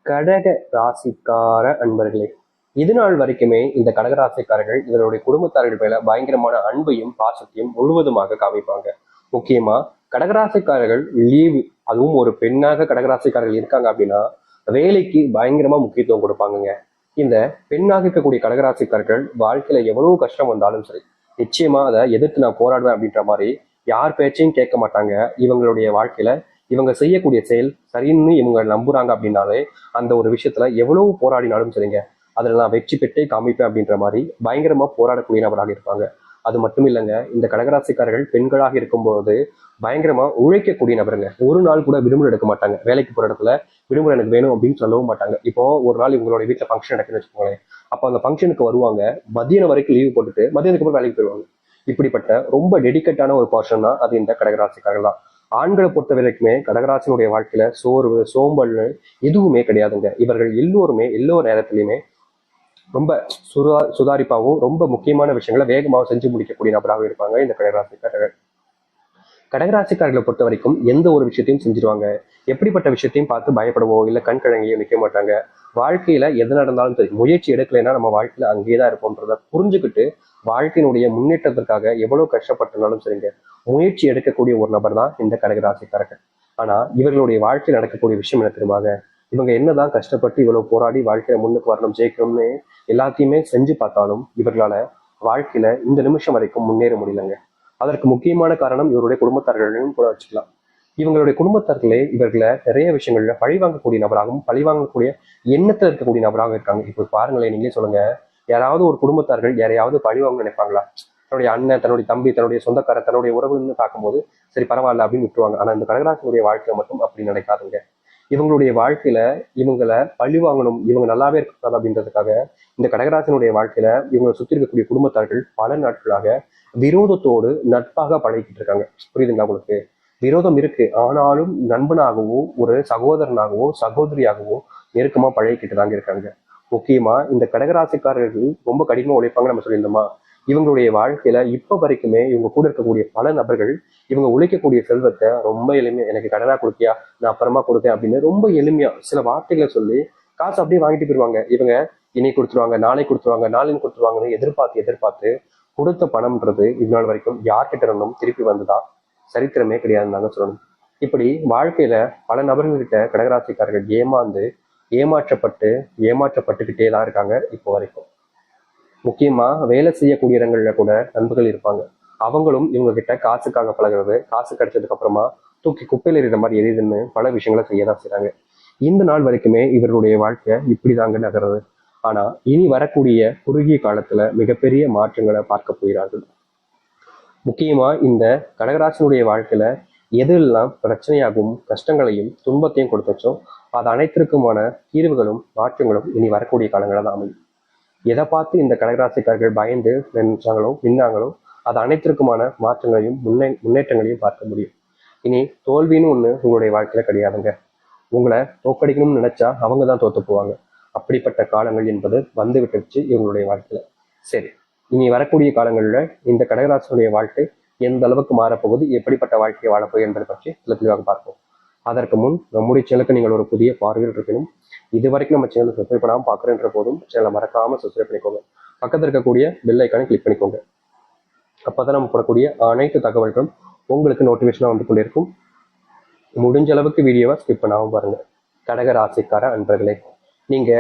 கடக ராசிக்கார அன்பர்களே, இது நாள் வரைக்குமே இந்த கடகராசிக்காரர்கள் இவருடைய குடும்பத்தார்கள் மேல பயங்கரமான அன்பையும் பாசத்தையும் முழுவதுமாக காமிப்பாங்க. முக்கியமா கடகராசிக்காரர்கள் லீவு, அதுவும் ஒரு பெண்ணாக கடகராசிக்காரர்கள் இருக்காங்க அப்படின்னா வேலைக்கு பயங்கரமா முக்கியத்துவம் கொடுப்பாங்க. இந்த பெண்ணாக இருக்கக்கூடிய கடகராசிக்காரர்கள் வாழ்க்கையில எவ்வளவு கஷ்டம் வந்தாலும் சரி, நிச்சயமா அதை எதிர்த்து நான் போராடுவேன் அப்படின்ற மாதிரி யார் பேச்சையும் கேட்க மாட்டாங்க. இவங்களுடைய வாழ்க்கையில இவங்க செய்யக்கூடிய செயல் சரின்னு இவங்க நம்புறாங்க அப்படின்னாலே அந்த ஒரு விஷயத்துல எவ்வளவு போராடினாலும் சரிங்க, அதுல நான் வெற்றி பெற்றே காமிப்பேன் அப்படின்ற மாதிரி பயங்கரமா போராடக்கூடிய நபராக இருப்பாங்க. அது மட்டும் இல்லைங்க, இந்த கடகராசிக்காரர்கள் பெண்களாக இருக்கும்போது பயங்கரமா உழைக்கக்கூடிய நபருங்க. ஒரு நாள் கூட விடுமுறை எடுக்க மாட்டாங்க. வேலைக்கு போற இடத்துல விடுமுறை எனக்கு வேணும் அப்படின்னு சொல்லவும் மாட்டாங்க. இப்போ ஒரு நாள் இவங்களுடைய வீட்டுல ஃபங்க்ஷன் நடக்குன்னு வச்சுக்கோங்களேன், அப்போ அந்த ஃபங்க்ஷனுக்கு வருவாங்க, மதியம் வரைக்கும் லீவு போட்டுட்டு மதியத்துக்கு அப்புறம் வேலைக்கு போயிடுவாங்க. இப்படிப்பட்ட ரொம்ப டெடிக்கேட்டான ஒரு பர்சன் தான் அது இந்த கடகராசிக்காரர்கள் தான். ஆண்களை பொறுத்த வரைக்குமே கடகராசினுடைய வாழ்க்கையில சோர்வு சோம்பல்னு எதுவுமே கிடையாதுங்க. இவர்கள் எல்லோருமே எல்லோ நேரத்திலையுமே ரொம்ப சுதாரிப்பாகவும் ரொம்ப முக்கியமான விஷயங்களை வேகமாக செஞ்சு முடிக்கக்கூடிய நபராக இருப்பாங்க இந்த கடகராசிக்காரர்கள். கடகராசிக்காரர்களை பொறுத்த வரைக்கும் எந்த ஒரு விஷயத்தையும் செஞ்சிருவாங்க. எப்படிப்பட்ட விஷயத்தையும் பார்த்து பயப்படவோ இல்லை கண் கழங்கியோ நிற்க மாட்டாங்க. வாழ்க்கையில எது நடந்தாலும் சரி, முயற்சி எடுக்கலைன்னா நம்ம வாழ்க்கையில அங்கேயே தான் இருப்போம்ன்றத புரிஞ்சுக்கிட்டு வாழ்க்கையினுடைய முன்னேற்றத்திற்காக எவ்வளவு கஷ்டப்பட்டிருந்தாலும் சரிங்க, முயற்சி எடுக்கக்கூடிய ஒரு நபர் தான் இந்த கடகராசிக்காரர்கள். ஆனா இவர்களுடைய வாழ்க்கையில் நடக்கக்கூடிய விஷயம் என்ன தெரியுமாங்க, இவங்க என்னதான் கஷ்டப்பட்டு இவ்வளவு போராடி வாழ்க்கையில முன்னுக்கு வரணும் ஜெயிக்கணும்னு எல்லாத்தையுமே செஞ்சு பார்த்தாலும் இவர்களால வாழ்க்கையில இந்த நிமிஷம் வரைக்கும் முன்னேற முடியலங்க. அதற்கு முக்கியமான காரணம் இவருடைய குடும்பத்தார்களையும் கூட வச்சுக்கலாம். இவங்களுடைய குடும்பத்தார்களே இவர்களை நிறைய விஷயங்கள்ல பழி வாங்கக்கூடிய நபராகவும் பழி வாங்கக்கூடிய எண்ணத்துல இருக்கக்கூடிய நபராக இருக்காங்க. இப்போ பாருங்களேன், நீங்களே சொல்லுங்க, யாராவது ஒரு குடும்பத்தார்கள் யாரையாவது பழி வாங்க நினைப்பாங்களா? தன்னுடைய அண்ணன், தன்னுடைய தம்பி, தன்னுடைய சொந்தக்காரர், தன்னுடைய உறவுன்னு பார்க்கும்போது சரி பரவாயில்ல அப்படின்னு விட்டுருவாங்க. ஆனா இந்த கடகராசினுடைய வாழ்க்கையில மட்டும் அப்படி நடக்காதுங்க. இவங்களுடைய வாழ்க்கையில இவங்களை பழி வாங்கணும், இவங்க நல்லாவே இருக்காது அப்படின்றதுக்காக இந்த கடகராசினுடைய வாழ்க்கையில இவங்களை சுற்றி இருக்கக்கூடிய குடும்பத்தார்கள் பல நாட்களாக விரோதத்தோடு நட்பாக பழகிட்டு இருக்காங்க. புரியுதுங்களா உங்களுக்கு? விரோதம் இருக்கு, ஆனாலும் நண்பனாகவோ ஒரு சகோதரனாகவோ சகோதரியாகவோ நெருக்கமா பழகிக்கிட்டு தாங்க இருக்காங்க. முக்கியமா இந்த கடகராசிக்காரர்கள் ரொம்ப கடினமா உழைப்பாங்க நம்ம சொல்லியிருந்தோமா, இவங்களுடைய வாழ்க்கையில இப்ப வரைக்குமே இவங்க கூட இருக்கக்கூடிய பல நபர்கள் இவங்க உழைக்கக்கூடிய செல்வத்தை ரொம்ப எளிமையா எனக்கு கடனா கொடுக்கியா, நான் அப்புறமா கொடுத்தேன் அப்படின்னு ரொம்ப எளிமையா சில வார்த்தைகளை சொல்லி காசு அப்படியே வாங்கிட்டு போயிருவாங்க. இவங்க இன்னைக்கு கொடுத்துருவாங்க, நாளைக்கு கொடுத்துருவாங்க, நாளைக்கு கொடுத்துருவாங்கன்னு எதிர்பார்த்து எதிர்பார்த்து கொடுத்த பணம்ன்றது இந்நாள் வரைக்கும் யார்கிட்ட இருந்தும் திருப்பி வந்துதான் சரித்திரமே கிடையாதுன்னு தாங்க சொல்லணும். இப்படி வாழ்க்கையில பல நபர்கள்கிட்ட கடகராசிக்காரர்கள் ஏமாற்றப்பட்டு ஏமாற்றப்பட்டுக்கிட்டே தான் இருக்காங்க இப்போ வரைக்கும். முக்கியமா வேலை செய்யக்கூடிய இடங்கள்ல கூட நண்பர்கள் இருப்பாங்க. அவங்களும் இவங்க கிட்ட காசுக்காக பழகிறது, காசு கிடைச்சதுக்கு அப்புறமா தூக்கி குப்பையில் எறிகிற மாதிரி எரியுதுன்னு பல விஷயங்களை செய்யதான் செய்றாங்க. இந்த நாள் வரைக்குமே இவர்களுடைய வாழ்க்கை இப்படிதாங்க நகருது. ஆனா இனி வரக்கூடிய குறுகிய காலத்துல மிகப்பெரிய மாற்றங்களை பார்க்க போகிறார்கள். முக்கியமா இந்த கடகராசினுடைய வாழ்க்கையில எதெல்லாம் பிரச்சனையாகவும் கஷ்டங்களையும் துன்பத்தையும் கொடுத்துச்சோ அது அனைத்திற்குமான தீர்வுகளும் மாற்றங்களும் இனி வரக்கூடிய காலங்களில் தான் அமையும். எதை பார்த்து இந்த கடகராசிக்காரர்கள் பயந்து நின்னாங்களோ அது அனைத்திற்குமான மாற்றங்களையும் முன்னேற்றங்களையும் பார்க்க முடியும். இனி தோல்வின்னு ஒண்ணு உங்களுடைய வாழ்க்கையில கிடையாதுங்க. உங்களை தோக்கடிக்கணும்னு நினைச்சா அவங்க தான் தோத்து போவாங்க. அப்படிப்பட்ட காலங்கள் என்பது வந்து விட்டுருச்சு இவங்களுடைய வாழ்க்கையில. சரி, இனி வரக்கூடிய காலங்களில் இந்த கடகராசினுடைய வாழ்க்கை எந்த அளவுக்கு மாறப்போகுது, எப்படிப்பட்ட வாழ்க்கையை வாழப்போகுது என்பதை பற்றி தெளிவாக பார்ப்போம். அதற்கு முன் நம்முடைய சேனலுக்கு நீங்கள் ஒரு புதிய பார்வையில் இருக்கணும். இது வரைக்கும் நம்ம சேனல் சப்ஸ்கிரைப் பண்ணாமல் பார்க்குறேன்ற போதும் சேனலை மறக்காம சப்ஸ்கிரைப் பண்ணிக்கோங்க. பக்கத்தில் இருக்கக்கூடிய பெல் ஐக்கானை கிளிக் பண்ணிக்கோங்க. அப்பதான் நம்ம போடக்கூடிய அனைத்து தகவல்களும் உங்களுக்கு நோட்டிஃபிகேஷனாக வந்து கொண்டே இருக்கும். முடிஞ்ச அளவுக்கு வீடியோவை ஸ்கிப் பண்ணாமல் பாருங்க. கடக ராசிக்கார அன்பர்களே, நீங்க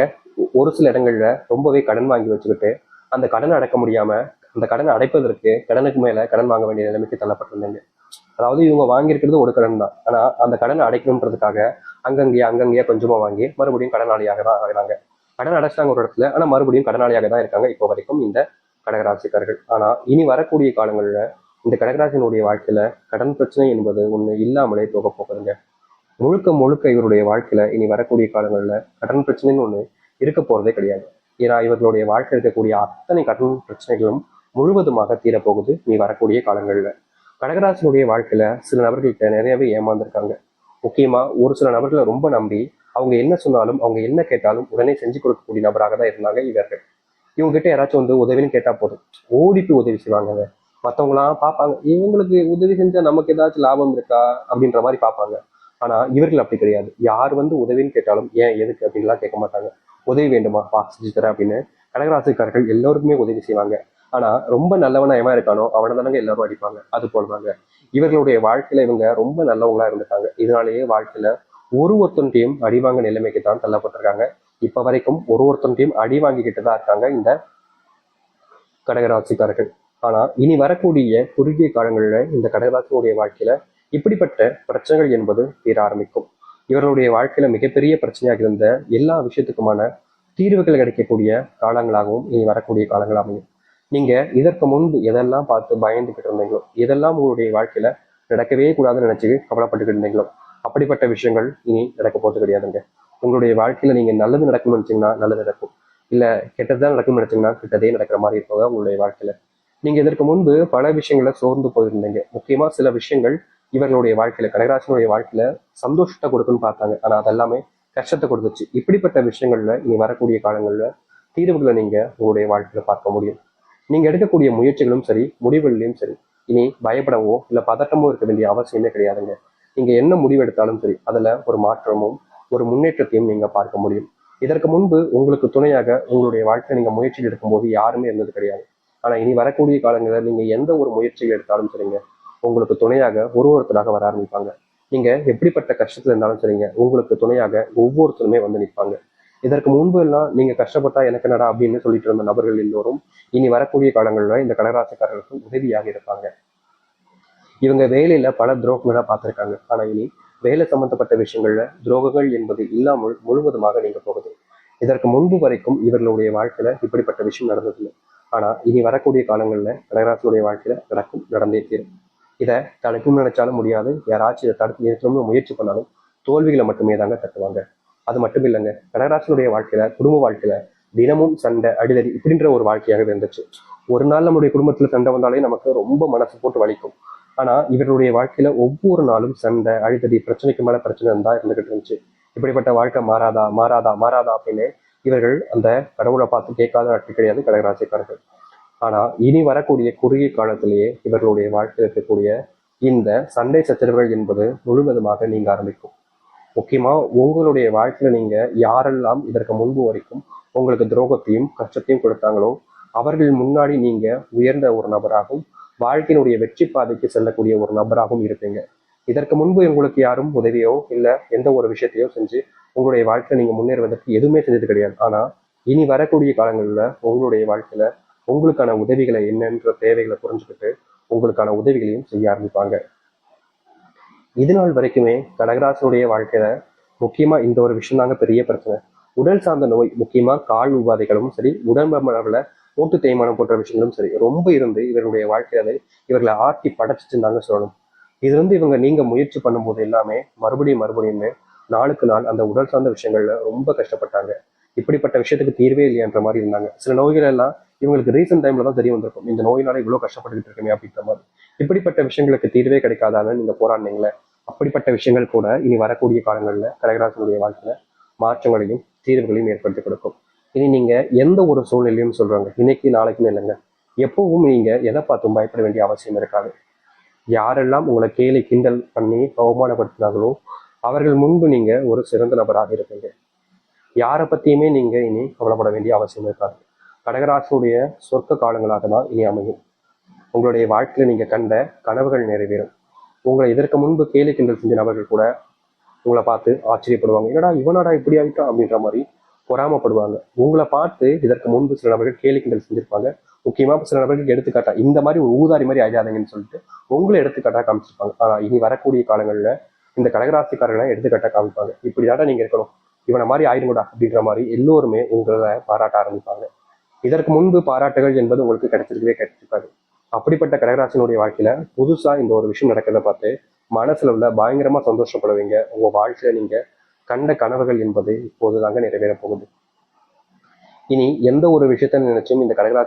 ஒரு சில இடங்கள்ல ரொம்பவே கடன் வாங்கி வச்சுக்கிட்டு அந்த கடனை அடைக்க முடியாம அந்த கடனை அடைப்பதற்கு கடனுக்கு மேல கடன் வாங்க வேண்டிய நிலைமைக்கு தள்ளப்பட்டிருந்தீங்க. அதாவது இவங்க வாங்கியிருக்கிறது ஒரு கடன் தான், ஆனா அந்த கடனை அடைக்கணுன்றதுக்காக அங்கங்கேயே கொஞ்சமா வாங்கி மறுபடியும் கடனாளியாக தான் ஆகிறாங்க. கடன் அடைச்சிட்டாங்க ஒரு இடத்துல, ஆனா மறுபடியும் கடனாளியாக தான் இருக்காங்க இப்போ வரைக்கும் இந்த கடகராசிக்காரர்கள். ஆனா இனி வரக்கூடிய காலங்கள்ல இந்த கடகராசினுடைய வாழ்க்கையில கடன் பிரச்சனை என்பது ஒண்ணு இல்லாமலே போக போகுதுங்க. முழுக்க முழுக்க இவருடைய வாழ்க்கையில இனி வரக்கூடிய காலங்கள்ல கடன் பிரச்சனைன்னு ஒண்ணு இருக்க போறதே கிடையாது. ஏன்னா இவர்களுடைய வாழ்க்கை இருக்கக்கூடிய அத்தனை கடன் பிரச்சனைகளும் முழுவதுமாக தீரப்போகுது நீ வரக்கூடிய காலங்கள்ல. கடகராசினுடைய வாழ்க்கையில சில நபர்கள்கிட்ட நிறையவே ஏமாந்துருக்காங்க. முக்கியமா ஒரு சில நபர்களை ரொம்ப நம்பி அவங்க என்ன சொன்னாலும் அவங்க என்ன கேட்டாலும் உடனே செஞ்சு கொடுக்கக்கூடிய நபராக தான் இருந்தாங்க இவர்கள். இவங்க கிட்ட யாராச்சும் வந்து உதவின்னு கேட்டா போதும், ஓடிப்பி உதவி செய்வாங்க. மற்றவங்களாம் பார்ப்பாங்க, இவங்களுக்கு உதவி செஞ்சா நமக்கு ஏதாச்சும் லாபம் இருக்கா அப்படின்ற மாதிரி பார்ப்பாங்க. ஆனா இவர்கள் அப்படி கிடையாது. யார் வந்து உதவின்னு கேட்டாலும் ஏன் எதுக்கு அப்படின்லாம் கேட்க மாட்டாங்க. உதவி வேண்டுமா பா செஞ்சு தரேன் அப்படின்னு கடகராசிக்காரர்கள் எல்லோருக்குமே உதவி செய்வாங்க. ஆனா ரொம்ப நல்லவனா எவன் இருக்கானோ அவனை தானங்க எல்லாரும் அடிப்பாங்க. அது போலதாங்க இவர்களுடைய வாழ்க்கையில இவங்க ரொம்ப நல்லவங்களா இருந்துட்டாங்க. இதனாலேயே வாழ்க்கையில ஒருத்தன்ட்டையும் அடிவாங்க நிலைமைக்கு தான் தள்ளப்பட்டிருக்காங்க. இப்ப வரைக்கும் ஒருத்தன்ட்டையும் அடி வாங்கிக்கிட்டு தான் இருக்காங்க இந்த கடகராசிக்காரர்கள். ஆனா இனி வரக்கூடிய குறுகிய காலங்களில் இந்த கடகராசினுடைய வாழ்க்கையில இப்படிப்பட்ட பிரச்சனைகள் என்பது தீர ஆரம்பிக்கும். இவர்களுடைய வாழ்க்கையில மிகப்பெரிய பிரச்சனையாக இருந்த எல்லா விஷயத்துக்குமான தீர்வுகள் கிடைக்கக்கூடிய காலங்களாகவும் இனி வரக்கூடிய காலங்கள் அமையும். நீங்க இதற்கு முன்பு எதெல்லாம் பார்த்து பயந்துகிட்டு இருந்தீங்களோ, எதெல்லாம் உங்களுடைய வாழ்க்கையில நடக்கவே கூடாதுன்னு நினைச்சு கவலைப்பட்டுக்கிட்டு இருந்தீங்களோ, அப்படிப்பட்ட விஷயங்கள் இனி நடக்க போறது கிடையாதுங்க. உங்களுடைய வாழ்க்கையில நீங்க நல்லது நடக்கணும்னு நினைச்சீங்கன்னா நல்லது நடக்கும். இல்ல கெட்டதுதான் நடக்கும்னு நினைச்சீங்கன்னா கெட்டதே நடக்கிற மாதிரி இருப்பாங்க உங்களுடைய வாழ்க்கையில. நீங்க இதற்கு முன்பு பல விஷயங்களை சோர்ந்து போயிருந்தீங்க. முக்கியமா சில விஷயங்கள் இவர்களுடைய வாழ்க்கையில கடகராசினுடைய வாழ்க்கையில சந்தோஷத்தை கொடுக்குன்னு பார்த்தாங்க. ஆனா அதெல்லாமே கஷ்டத்தை கொடுத்துச்சு. இப்படிப்பட்ட விஷயங்கள்ல இனி வரக்கூடிய காலங்கள்ல தீர்வுகளை நீங்க உங்களுடைய வாழ்க்கையில பார்க்க முடியும். நீங்க எடுக்கக்கூடிய முயற்சிகளும் சரி, முடிவுகளிலும் சரி, இனி பயப்படவோ இல்ல பதட்டமோ இருக்க வேண்டிய அவசியமே கிடையாதுங்க. நீங்க என்ன முடிவு எடுத்தாலும் சரி, அதுல ஒரு மாற்றமும் ஒரு முன்னேற்றத்தையும் நீங்க பார்க்க முடியும். இதற்கு முன்பு உங்களுக்கு துணையாக உங்களுடைய வாழ்க்கையை நீங்க முயற்சிகள் எடுக்கும்போது யாருமே இருந்தது கிடையாது. ஆனா இனி வரக்கூடிய காலங்களில் நீங்க எந்த ஒரு முயற்சிகள் எடுத்தாலும் சரிங்க, உங்களுக்கு துணையாக ஒருத்தராக வர ஆரம்பிப்பாங்க. நீங்க எப்படிப்பட்ட கஷ்டத்துல இருந்தாலும் சரிங்க, உங்களுக்கு துணையாக ஒவ்வொருத்தருமே வந்து நிற்பாங்க. இதற்கு முன்பு எல்லாம் நீங்க கஷ்டப்பட்டா எனக்கு என்னடா அப்படின்னு சொல்லிட்டு இருந்த நபர்கள் எல்லோரும் இனி வரக்கூடிய காலங்களில் இந்த கடகராசிக்காரர்களுக்கு உதவியாக இருப்பாங்க. இவங்க வேலையில பல துரோகங்களை பார்த்திருக்காங்க. ஆனா இனி வேலை சம்பந்தப்பட்ட விஷயங்கள்ல துரோகங்கள் என்பது இல்லாமல் முழுவதுமாக நீங்க போகுது. இதற்கு முன்பு வரைக்கும் இவர்களுடைய வாழ்க்கையில இப்படிப்பட்ட விஷயம் நடந்ததில்லை. ஆனா இனி வரக்கூடிய காலங்கள்ல கடகராசியுடைய வாழ்க்கையில நடக்கும், நடந்தே தீரும். இதை தடுக்கணும்னு நினைச்சாலும் முடியாது. யாராச்சும் இதை தடுத்து நிறுத்தணும்னு முயற்சி பண்ணாலும் தோல்விகளை மட்டுமே தாங்க தட்டுவாங்க. அது மட்டும் இல்லைங்க, கடகராசினுடைய வாழ்க்கையில குடும்ப வாழ்க்கையில தினமும் சண்டை அடிதடி இப்படின்ற ஒரு வாழ்க்கையாக இருந்துச்சு. ஒரு நாள் நம்முடைய குடும்பத்துல சண்டை வந்தாலே நமக்கு ரொம்ப மனசு போட்டு வலிக்கும். ஆனா இவருடைய வாழ்க்கையில ஒவ்வொரு நாளும் சண்டை அடிதடி பிரச்சனைக்கு மேல பிரச்சனை இருந்தா இருந்துகிட்டு இருந்துச்சு. இப்படிப்பட்ட வாழ்க்கை மாறாதா மாறாதா மாறாதா அப்படின்னு இவர்கள் அந்த கடவுளை பார்த்து கேட்காத நாட்கள் கிடையாது கடகராசிக்காரர்கள். ஆனா இனி வரக்கூடிய குறுகிய காலத்திலேயே இவர்களுடைய வாழ்க்கையில் இருக்கக்கூடிய இந்த சண்டை சச்சரவுகள் என்பது முழுவதுமாக நீங்க ஆரம்பிக்கும். முக்கியமா உங்களுடைய வாழ்க்கையில நீங்க யாரெல்லாம் இதற்கு முன்பு வரைக்கும் உங்களுக்கு துரோகத்தையும் கஷ்டத்தையும் கொடுத்தாங்களோ அவர்கள் முன்னாடி நீங்க உயர்ந்த ஒரு நபராகவும் வாழ்க்கையினுடைய வெற்றி பாதைக்கு செல்லக்கூடிய ஒரு நபராகவும் இருப்பீங்க. இதற்கு முன்பு உங்களுக்கு யாரும் உதவியோ இல்ல எந்த ஒரு விஷயத்தையோ செஞ்சு உங்களுடைய வாழ்க்கையில நீங்க முன்னேறுவதற்கு எதுவுமே செஞ்சது கிடையாது. ஆனா இனி வரக்கூடிய காலங்களில் உங்களுடைய வாழ்க்கையில உங்களுக்கான உதவிகளை என்னன்ற தேவைகளை புரிஞ்சுக்கிட்டு உங்களுக்கான உதவிகளையும் செய்ய ஆரம்பிப்பாங்க. இது நாள் வரைக்குமே கடகராசனுடைய வாழ்க்கையில முக்கியமா இந்த ஒரு விஷயம் தாங்க பெரிய பிரச்சனை. உடல் சார்ந்த நோய், முக்கியமா கால் உபாதைகளும் சரி, உடம்புல மூட்டு தேய்மானம் போன்ற விஷயங்களும் சரி ரொம்ப இருந்து இவருடைய வாழ்க்கையில இவர்களை ஆட்டி படைச்சிட்டு தாங்க சொல்லணும். இது வந்து நீங்க முயற்சி பண்ணும்போது எல்லாமே மறுபடியுமே நாளுக்கு நாள் அந்த உடல் சார்ந்த விஷயங்கள்ல ரொம்ப கஷ்டப்பட்டாங்க. இப்படிப்பட்ட விஷயத்துக்கு தீர்வே இல்லையன்ற மாதிரி இருந்தாங்க. சில நோய்கள் எல்லாம் இவங்களுக்கு ரீசன்ட் டைம்ல தான் தெரிய வந்திருக்கும், இந்த நோயினால இவ்வளவு கஷ்டப்பட்டுக்கிட்டு இருக்கமே அப்படின்ற மாதிரி. இப்படிப்பட்ட விஷயங்களுக்கு தீர்வே கிடைக்காதான்னு நீங்க போராடினீங்களே, அப்படிப்பட்ட விஷயங்கள் கூட இனி வரக்கூடிய காலங்களில் கடகராசனுடைய வாழ்க்கையில மாற்றங்களையும் தீர்வுகளையும் ஏற்படுத்தி கொடுக்கும். இனி நீங்க எந்த ஒரு சூழ்நிலையும் சொல்றாங்க, இன்னைக்கு நாளைக்குன்னு இல்லைங்க, எப்பவும் நீங்க எதை பார்த்தும் பயப்பட வேண்டிய அவசியம் இருக்காது. யாரெல்லாம் உங்களை கேலி கிண்டல் பண்ணி அவமானப்படுத்தினாங்களோ அவர்கள் முன்பு நீங்க ஒரு சிறந்த நபராக இருப்பீங்க. யாரை பத்தியுமே நீங்க இனி கவலைப்பட வேண்டிய அவசியம் இருக்காது. கடகராசினுடைய சொர்க்க காலங்களாக தான் இனி அமையும். உங்களுடைய வாழ்க்கையில நீங்க கண்ட கனவுகள் நிறைவேறும். உங்களை இதற்கு முன்பு கேலி கிண்டல் செஞ்ச நபர்கள் கூட உங்களை பார்த்து ஆச்சரியப்படுவாங்க, என்னடா இவனாடா இப்படி ஆகிட்டான் அப்படின்ற மாதிரி பொறாமப்படுவாங்க. உங்களை பார்த்து இதற்கு முன்பு சில நபர்கள் கேலி கிண்டல் செஞ்சிருப்பாங்க. முக்கியமா சில நபர்களுக்கு எடுத்துக்காட்டா இந்த மாதிரி ஒரு ஊதாரி மாதிரி ஆயிடாதீங்கன்னு சொல்லிட்டு உங்களை எடுத்துக்காட்டா காமிச்சிருப்பாங்க. ஆனா இனி வரக்கூடிய காலங்கள்ல இந்த கடகராசிக்காரர்களை எடுத்துக்காட்டா காமிப்பாங்க. இப்படிதாட்டா நீங்க இருக்கணும், இவனை மாதிரி ஆயிடுங்கடா அப்படின்ற மாதிரி எல்லோருமே உங்களை பாராட்ட ஆரம்பிப்பாங்க. இதற்கு முன்பு பாராட்டுகள் என்பது உங்களுக்கு கிடைச்சிருக்காது. அப்படிப்பட்ட கடகராசினுடைய வாழ்க்கையில புதுசா இந்த ஒரு விஷயம் நடக்கிறத பார்த்து மனசுல உள்ள பயங்கரமா சந்தோஷப்படுவீங்க. உங்க வாழ்க்கையில நீங்க கண்ட கனவுகள் என்பது இப்போதுதாங்க நிறைவேற போகுது. இனி எந்த ஒரு விஷயத்த நினைச்சும் இந்த கடகராசி